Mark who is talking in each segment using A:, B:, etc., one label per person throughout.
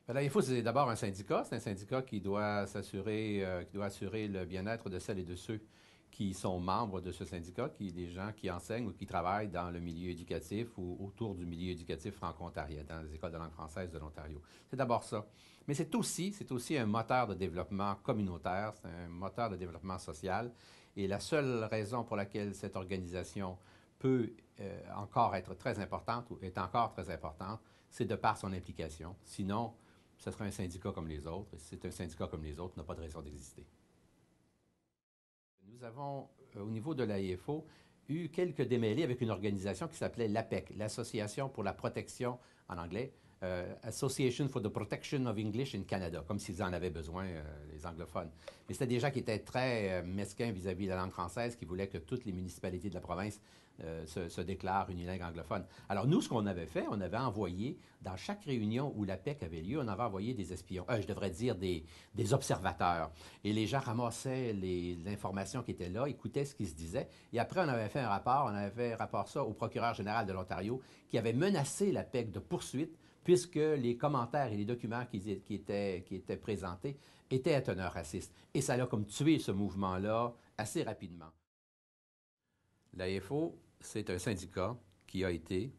A: L'AIFO, c'est d'abord un syndicat. C'est un syndicat qui doit qui doit assurer le bien-être de celles et de ceux qui sont membres de ce syndicat, des gens qui enseignent ou qui travaillent dans le milieu éducatif ou autour du milieu éducatif franco-ontarien, dans les écoles de langue française de l'Ontario. C'est d'abord ça. Mais c'est aussi un moteur de développement communautaire, c'est un moteur de développement social. Et la seule raison pour laquelle cette organisation peut encore être très importante ou est encore très importante, c'est de par son implication. Sinon, ce serait un syndicat comme les autres. Et si c'est un syndicat comme les autres, n'a pas de raison d'exister. Nous avons, au niveau de l'AIFO, eu quelques démêlés avec une organisation qui s'appelait l'APEC, l'Association pour la protection, en anglais, Association for the Protection of English in Canada, comme s'ils en avaient besoin, les anglophones. Mais c'était des gens qui étaient très mesquins vis-à-vis de la langue française, qui voulaient que toutes les municipalités de la province se déclarent unilingue anglophone. Alors nous, ce qu'on avait fait, on avait envoyé, dans chaque réunion où l'APEC avait lieu, on avait envoyé des espions, je devrais dire des observateurs. Et les gens ramassaient l'information qui était là, écoutaient ce qui se disait. Et après, on avait fait un rapport, on avait fait un rapport ça au procureur général de l'Ontario, qui avait menacé l'APEC de poursuite puisque les commentaires et les documents qui étaient présentés étaient à teneur raciste. Et ça a comme tué ce mouvement-là assez rapidement. L'AFO, c'est un syndicat qui a été,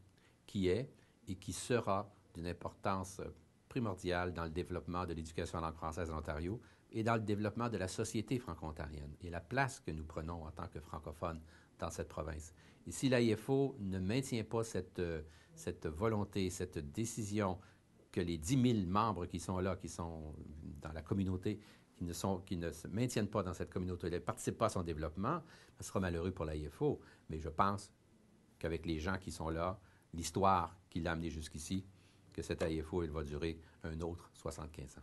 A: qui est et qui sera d'une importance primordiale dans le développement de l'éducation en langue française en Ontario et dans le développement de la société franco-ontarienne et la place que nous prenons en tant que francophones dans cette province. Et si l'AIFO ne maintient pas cette volonté, cette décision que les 10 000 membres qui sont là, qui sont dans la communauté, qui ne se maintiennent pas dans cette communauté, ne participent pas à son développement, ce sera malheureux pour l'AIFO. Mais je pense qu'avec les gens qui sont là, l'histoire qui l'a amené jusqu'ici, que cet AIFO, il va durer un autre 75 ans.